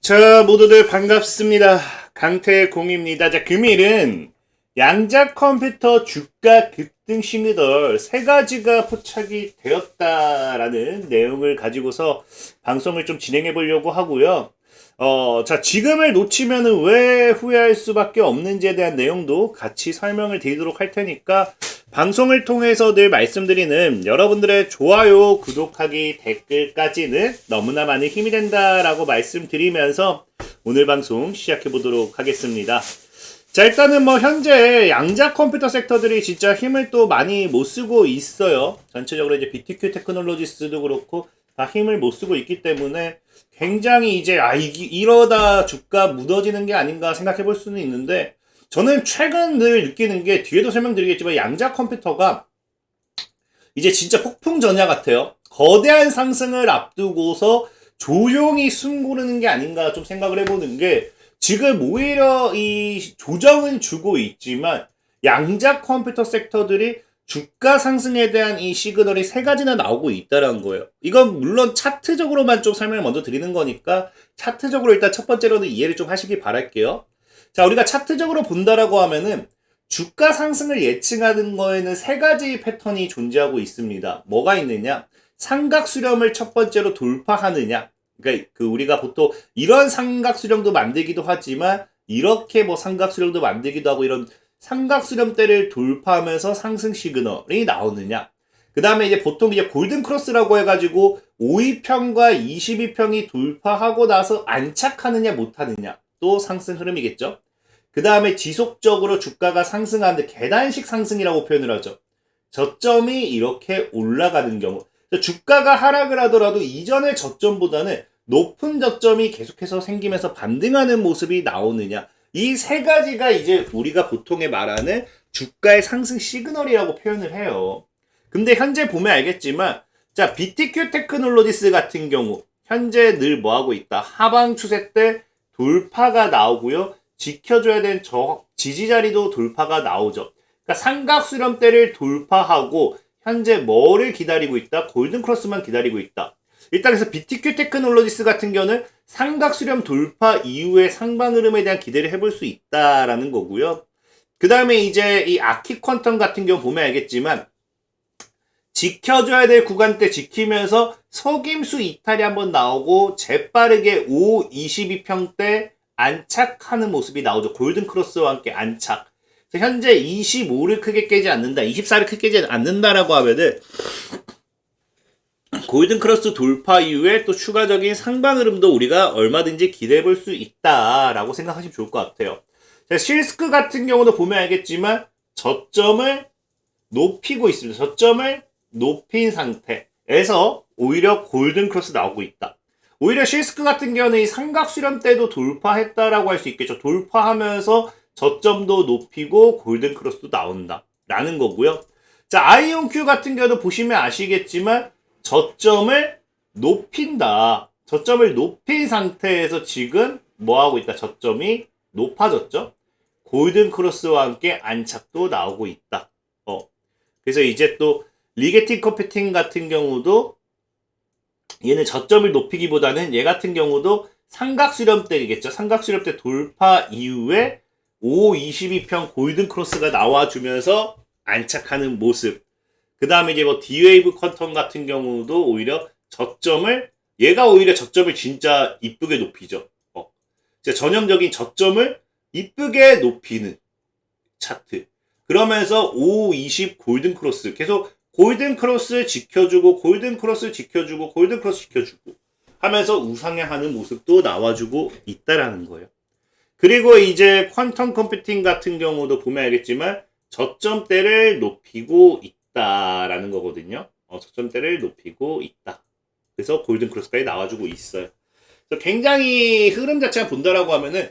자, 모두들 반갑습니다. 강태공입니다. 자, 금일은 양자 컴퓨터 주가 급등 시그널 세 가지가 포착이 되었다라는 내용을 가지고서 방송을 좀 진행해 보려고 하고요. 자, 지금을 놓치면은 왜 후회할 수밖에 없는지에 대한 내용도 같이 설명을 드리도록 할 테니까 방송을 통해서 늘 말씀드리는 여러분들의 좋아요, 구독하기, 댓글까지는 너무나 많은 힘이 된다라고 말씀드리면서 오늘 방송 시작해 보도록 하겠습니다. 자, 일단은 현재 양자 컴퓨터 섹터들이 진짜 힘을 또 많이 못 쓰고 있어요. 전체적으로 이제 BTQ 테크놀로지스도 그렇고 다 힘을 못 쓰고 있기 때문에 굉장히 이제 이러다 주가 무너지는 게 아닌가 생각해 볼 수는 있는데, 저는 최근 늘 느끼는 게 뒤에도 설명드리겠지만 양자 컴퓨터가 이제 진짜 폭풍 전야 같아요. 거대한 상승을 앞두고서 조용히 숨 고르는 게 아닌가 좀 생각을 해보는 게, 지금 오히려 이 조정은 주고 있지만 양자 컴퓨터 섹터들이 주가 상승에 대한 이 시그널이 세 가지나 나오고 있다는 거예요. 이건 물론 차트적으로만 좀 설명을 먼저 드리는 거니까 차트적으로 일단 첫 번째로는 이해를 좀 하시기 바랄게요. 자, 우리가 차트적으로 본다라고 하면은 주가 상승을 예측하는 거에는 세 가지 패턴이 존재하고 있습니다. 뭐가 있느냐? 삼각 수렴을 첫 번째로 돌파하느냐? 그러니까 우리가 보통 이런 삼각 수렴도 만들기도 하지만 이렇게 삼각 수렴도 만들기도 하고, 이런 삼각 수렴대를 돌파하면서 상승 시그널이 나오느냐? 그 다음에 이제 보통 이제 골든 크로스라고 해가지고 5위평과 22평이 돌파하고 나서 안착하느냐 못하느냐, 또 상승 흐름이겠죠. 그 다음에 지속적으로 주가가 상승하는데 계단식 상승이라고 표현을 하죠. 저점이 이렇게 올라가는 경우, 주가가 하락을 하더라도 이전의 저점보다는 높은 저점이 계속해서 생기면서 반등하는 모습이 나오느냐, 이 세 가지가 이제 우리가 보통에 말하는 주가의 상승 시그널이라고 표현을 해요. 근데 현재 보면 알겠지만, 자, BTQ 테크놀로지스 같은 경우 현재 늘 뭐하고 있다? 하방 추세 때 돌파가 나오고요. 지켜줘야 되는 지지자리도 돌파가 나오죠. 그러니까 삼각 수렴대를 돌파하고 현재 뭐를 기다리고 있다? 골든 크로스만 기다리고 있다. 일단 그래서 BTQ 테크놀로지스 같은 경우는 삼각 수렴 돌파 이후에 상방 흐름에 대한 기대를 해볼 수 있다라는 거고요. 그 다음에 이제 이 아키 퀀텀 같은 경우 보면 알겠지만, 지켜줘야 될 구간대 지키면서 속임수 이탈이 한번 나오고 재빠르게 5, 22평대 안착하는 모습이 나오죠. 골든 크로스와 함께 안착. 현재 25를 크게 깨지 않는다, 24를 크게 깨지 않는다라고 하면은 골든 크로스 돌파 이후에 또 추가적인 상방 흐름도 우리가 얼마든지 기대해 볼 수 있다라고 생각하시면 좋을 것 같아요. 자, 실스크 같은 경우도 보면 알겠지만 저점을 높이고 있습니다. 저점을 높인 상태에서 오히려 골든 크로스 나오고 있다. 오히려 실스크 같은 경우는 이 삼각 수렴 때도 돌파했다라고 할 수 있겠죠. 돌파하면서 저점도 높이고 골든 크로스도 나온다 라는 거고요. 자, 아이온큐 같은 경우도 보시면 아시겠지만 저점을 높인다. 저점을 높인 상태에서 지금 뭐하고 있다? 저점이 높아졌죠. 골든 크로스와 함께 안착도 나오고 있다. 그래서 이제 또 리게팅 컴퓨팅 같은 경우도 얘는 저점을 높이기보다는 얘 같은 경우도 삼각 수렴대겠죠. 삼각 수렴대 돌파 이후에 5, 22평 골든 크로스가 나와주면서 안착하는 모습. 그 다음에 이제 D-Wave 퀀텀 같은 경우도 오히려 얘가 오히려 저점을 진짜 이쁘게 높이죠. 진짜 전형적인 저점을 이쁘게 높이는 차트. 그러면서 5, 20 골든 크로스 계속 골든 크로스 지켜주고 골든 크로스 지켜주고 골든 크로스 지켜주고 하면서 우상향하는 모습도 나와주고 있다라는 거예요. 그리고 이제 퀀텀 컴퓨팅 같은 경우도 보면 알겠지만 저점대를 높이고 있다라는 거거든요. 저점대를 높이고 있다. 그래서 골든 크로스까지 나와주고 있어요. 그래서 굉장히 흐름 자체만 본다라고 하면은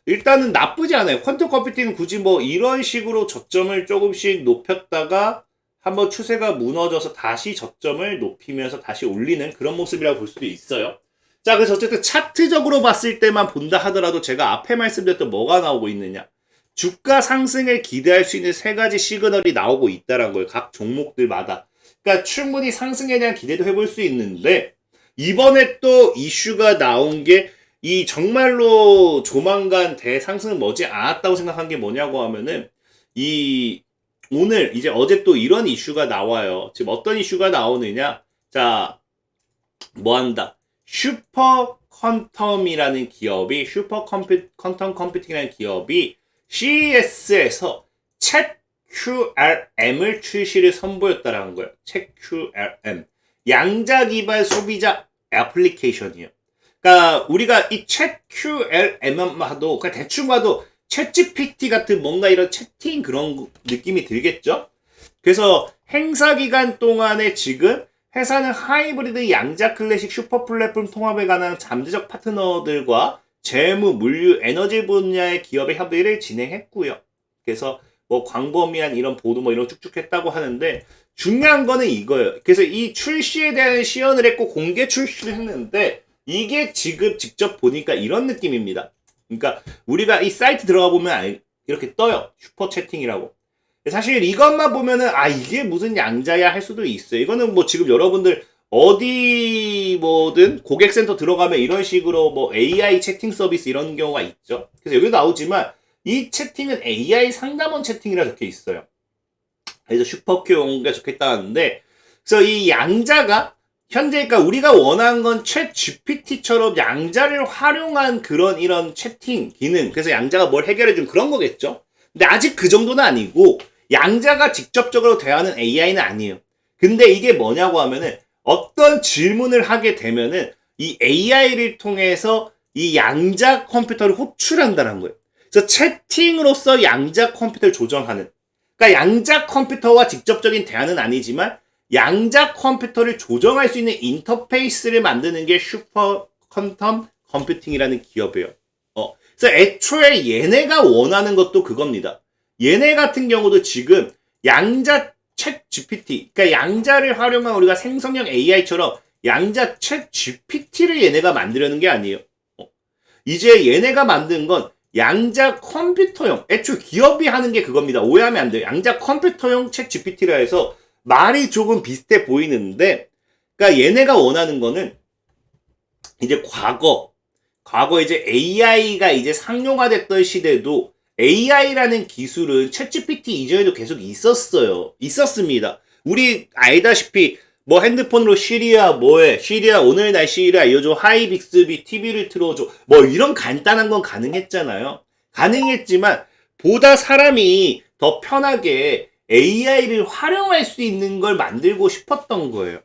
일단은 나쁘지 않아요. 퀀텀 컴퓨팅은 굳이 이런 식으로 저점을 조금씩 높였다가 한번 추세가 무너져서 다시 저점을 높이면서 다시 올리는 그런 모습이라고 볼 수도 있어요. 자, 그래서 어쨌든 차트적으로 봤을 때만 본다 하더라도 제가 앞에 말씀드렸던 뭐가 나오고 있느냐, 주가 상승을 기대할 수 있는 세 가지 시그널이 나오고 있다는 거예요. 각 종목들마다. 그러니까 충분히 상승에 대한 기대도 해볼 수 있는데, 이번에 또 이슈가 나온 게 이 정말로 조만간 대상승 머지 않았다고 생각한 게 뭐냐고 하면은 이 오늘 이제 어제 또 이런 이슈가 나와요. 지금 어떤 이슈가 나오느냐? 자, 뭐 한다? 슈퍼 퀀텀이라는 기업이 슈퍼 퀀텀 컴퓨팅이라는 기업이 CES에서 챗 QRM을 출시를 선보였다라는 거예요. 챗 QRM. 양자 기반 소비자 애플리케이션이에요. 그러니까 우리가 이 챗 QLM만 봐도 그러니까 대충 봐도 챗 GPT 같은 뭔가 이런 채팅 그런 느낌이 들겠죠? 그래서 행사 기간 동안에 지금 회사는 하이브리드 양자 클래식 슈퍼 플랫폼 통합에 관한 잠재적 파트너들과 재무, 물류, 에너지 분야의 기업의 협의를 진행했고요. 그래서 뭐 광범위한 이런 보도 뭐 이런 쭉쭉 했다고 하는데 중요한 거는 이거예요. 그래서 이 출시에 대한 시연을 했고 공개 출시를 했는데 이게 지금 직접 보니까 이런 느낌입니다. 그러니까 우리가 이 사이트 들어가 보면 이렇게 떠요. 슈퍼 채팅이라고. 사실 이것만 보면은 이게 무슨 양자야 할 수도 있어요. 이거는 뭐 지금 여러분들 어디 뭐든 고객센터 들어가면 이런 식으로 뭐 AI 채팅 서비스 이런 경우가 있죠. 그래서 여기 나오지만 이 채팅은 AI 상담원 채팅이라 적혀 있어요. 그래서 슈퍼큐가 적혀있다는데 그래서 이 양자가 현재 그러니까 우리가 원하는 건 챗 GPT처럼 양자를 활용한 그런 이런 채팅 기능 그래서 양자가 뭘 해결해 준 그런 거겠죠. 근데 아직 그 정도는 아니고 양자가 직접적으로 대하는 AI는 아니에요. 근데 이게 뭐냐고 하면은 어떤 질문을 하게 되면은 이 AI를 통해서 이 양자 컴퓨터를 호출한다는 거예요. 그래서 채팅으로서 양자 컴퓨터를 조정하는 그러니까 양자 컴퓨터와 직접적인 대화는 아니지만 양자 컴퓨터를 조정할 수 있는 인터페이스를 만드는 게 슈퍼 퀀텀 컴퓨팅이라는 기업이에요. 그래서 애초에 얘네가 원하는 것도 그겁니다. 얘네 같은 경우도 지금 양자 챗 GPT, 그러니까 양자를 활용한 우리가 생성형 AI처럼 양자 챗 GPT를 얘네가 만들려는 게 아니에요. 이제 얘네가 만든 건 양자 컴퓨터용, 애초에 기업이 하는 게 그겁니다. 오해하면 안 돼요. 양자 컴퓨터용 챗 GPT라 해서 말이 조금 비슷해 보이는데, 그러니까 얘네가 원하는 거는 이제 과거 이제 AI가 이제 상용화됐던 시대도 AI라는 기술은 챗GPT 이전에도 계속 있었습니다. 우리 알다시피 뭐 핸드폰으로 시리아 오늘 날씨 알려줘 하이 빅스비 TV를 틀어줘 뭐 이런 간단한 건 가능했잖아요. 가능했지만 보다 사람이 더 편하게 AI를 활용할 수 있는 걸 만들고 싶었던 거예요.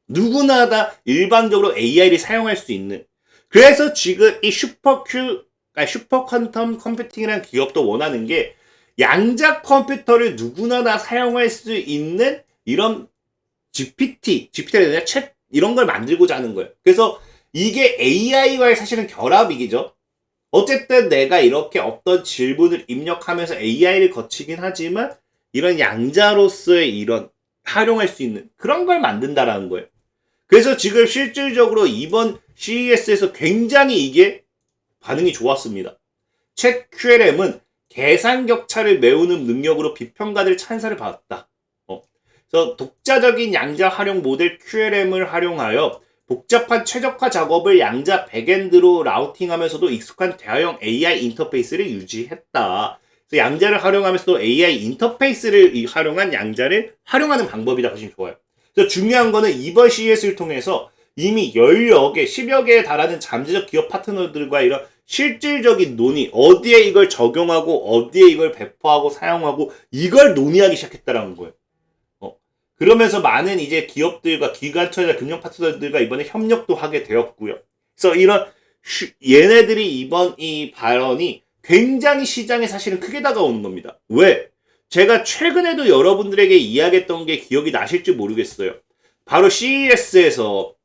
누구나 다 일반적으로 AI를 사용할 수 있는. 그래서 지금 이 슈퍼 퀀텀 컴퓨팅이라는 기업도 원하는 게 양자 컴퓨터를 누구나 다 사용할 수 있는 이런 GPT가 아니라 챗 이런 걸 만들고자 하는 거예요. 그래서 이게 AI와의 사실은 결합이죠. 어쨌든 내가 이렇게 어떤 질문을 입력하면서 AI를 거치긴 하지만 이런 양자로서의 이런 활용할 수 있는 그런 걸 만든다라는 거예요. 그래서 지금 실질적으로 이번 CES에서 굉장히 이게 반응이 좋았습니다. 챗 QLM은 계산 격차를 메우는 능력으로 비평가들 찬사를 받았다. 그래서 독자적인 양자 활용 모델 QLM을 활용하여 복잡한 최적화 작업을 양자 백엔드로 라우팅하면서도 익숙한 대화형 AI 인터페이스를 유지했다. 그래서 양자를 활용하면서도 AI 인터페이스를 활용한 양자를 활용하는 방법이다 보시면 좋아요. 그래서 중요한 거는 이번 CES를 통해서 이미 10여 개, 10여 개에 달하는 잠재적 기업 파트너들과 이런 실질적인 논의, 어디에 이걸 적용하고, 어디에 이걸 배포하고, 사용하고, 이걸 논의하기 시작했다라는 거예요. 그러면서 많은 이제 기업들과 기관처나 금융 파트너들과 이번에 협력도 하게 되었고요. 그래서 이런, 얘네들이 이번 이 발언이 굉장히 시장에 사실은 크게 다가오는 겁니다. 왜? 제가 최근에도 여러분들에게 이야기했던 게 기억이 나실지 모르겠어요. 바로 CES에서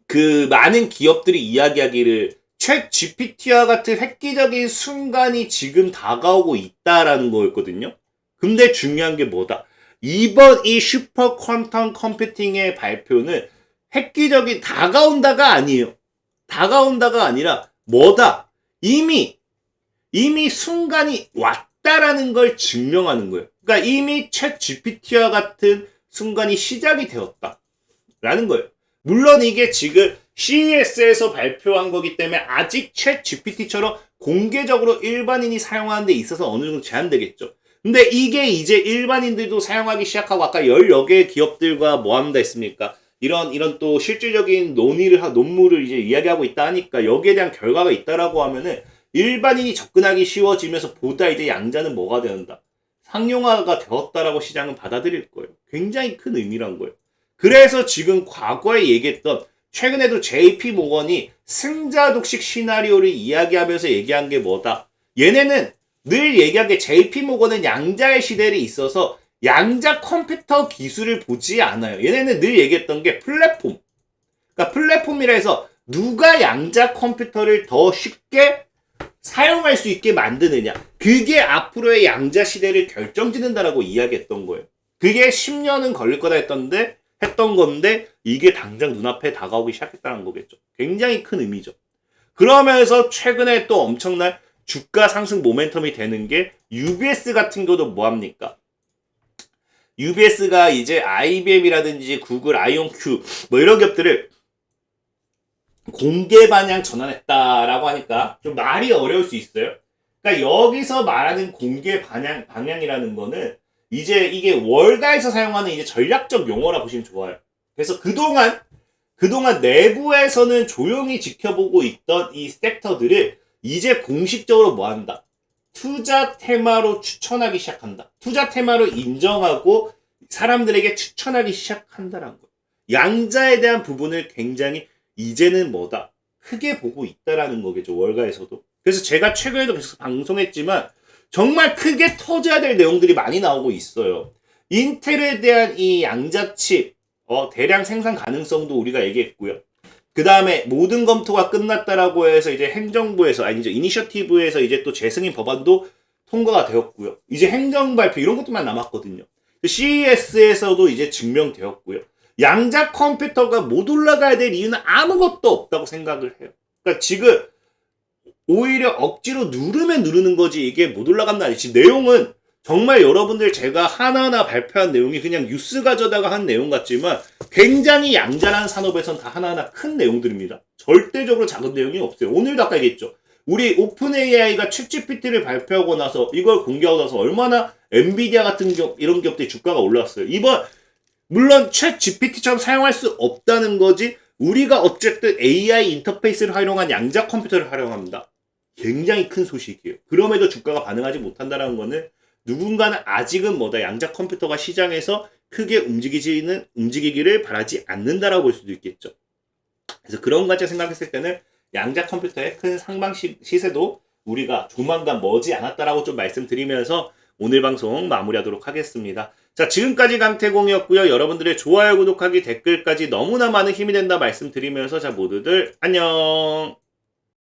그 많은 기업들이 이야기하기를 챗 GPT와 같은 획기적인 순간이 지금 다가오고 있다라는 거였거든요. 근데 중요한 게 뭐다? 이번 이 슈퍼 퀀텀 컴퓨팅의 발표는 획기적인 다가온다가 아니에요. 다가온다가 아니라 뭐다? 이미 순간이 왔다라는 걸 증명하는 거예요. 그러니까 이미 챗 GPT와 같은 순간이 시작이 되었다라는 거예요. 물론 이게 지금 CES에서 발표한 거기 때문에 아직 챗 GPT처럼 공개적으로 일반인이 사용하는 데 있어서 어느 정도 제한되겠죠. 근데 이게 이제 일반인들도 사용하기 시작하고 아까 10여 개의 기업들과 뭐 한다 했습니까? 이런 또 실질적인 논문을 이제 이야기하고 있다 하니까 여기에 대한 결과가 있다라고 하면은 일반인이 접근하기 쉬워지면서 보다 이제 양자는 뭐가 되는다? 상용화가 되었다라고 시장은 받아들일 거예요. 굉장히 큰 의미란 거예요. 그래서 지금 과거에 얘기했던 최근에도 JP 모건이 승자 독식 시나리오를 이야기하면서 얘기한 게 뭐다? 얘네는 늘 얘기한 게 JP 모건은 양자의 시대에 있어서 양자 컴퓨터 기술을 보지 않아요. 얘네는 늘 얘기했던 게 플랫폼. 그러니까 플랫폼이라 해서 누가 양자 컴퓨터를 더 쉽게 사용할 수 있게 만드느냐. 그게 앞으로의 양자 시대를 결정짓는다라고 이야기했던 거예요. 그게 10년은 걸릴 거다 했던 건데 이게 당장 눈앞에 다가오기 시작했다는 거겠죠. 굉장히 큰 의미죠. 그러면서 최근에 또 엄청난 주가 상승 모멘텀이 되는 게 UBS 같은 경우도 뭐합니까? UBS가 이제 IBM이라든지 구글, 아이온큐 뭐 이런 기업들을 공개 반영 전환했다라고 하니까 좀 말이 어려울 수 있어요. 그러니까 여기서 말하는 공개 방향이라는 거는 이제 이게 월가에서 사용하는 이제 전략적 용어라 보시면 좋아요. 그래서 그동안 내부에서는 조용히 지켜보고 있던 이 섹터들을 이제 공식적으로 뭐 한다? 투자 테마로 추천하기 시작한다. 투자 테마로 인정하고 사람들에게 추천하기 시작한다라는 거예요. 양자에 대한 부분을 굉장히 이제는 뭐다? 크게 보고 있다라는 거겠죠. 월가에서도. 그래서 제가 최근에도 계속 방송했지만 정말 크게 터져야 될 내용들이 많이 나오고 있어요. 인텔에 대한 이 양자칩 대량 생산 가능성도 우리가 얘기했고요. 그 다음에 모든 검토가 끝났다라고 해서 이제 행정부에서 아니죠 이니셔티브에서 이제 또 재승인 법안도 통과가 되었고요. 이제 행정 발표 이런 것도만 남았거든요. CES에서도 이제 증명되었고요. 양자 컴퓨터가 못 올라가야 될 이유는 아무것도 없다고 생각을 해요. 그러니까 지금 오히려 억지로 누르는 거지 이게 못 올라간다. 지금 내용은 정말 여러분들 제가 하나하나 발표한 내용이 그냥 뉴스 가져다가 한 내용 같지만 굉장히 양자라는 산업에선 다 하나하나 큰 내용들입니다. 절대적으로 작은 내용이 없어요. 오늘도 아까 얘기했죠. 우리 오픈 AI가 챗 GPT를 발표하고 나서 이걸 공개하고 나서 얼마나 엔비디아 같은 이런 기업들이 주가가 올랐어요. 물론 챗 GPT처럼 사용할 수 없다는 거지 우리가 어쨌든 AI 인터페이스를 활용한 양자 컴퓨터를 활용합니다. 굉장히 큰 소식이에요. 그럼에도 주가가 반응하지 못한다는 거는 누군가는 아직은 양자 컴퓨터가 시장에서 크게 움직이기를 바라지 않는다라고 볼 수도 있겠죠. 그래서 그런 관점 생각했을 때는 양자 컴퓨터의 큰 상방 시세도 우리가 조만간 머지 않았다라고 좀 말씀드리면서 오늘 방송 마무리하도록 하겠습니다. 자, 지금까지 강태공이었고요. 여러분들의 좋아요, 구독하기, 댓글까지 너무나 많은 힘이 된다 말씀드리면서 자, 모두들 안녕.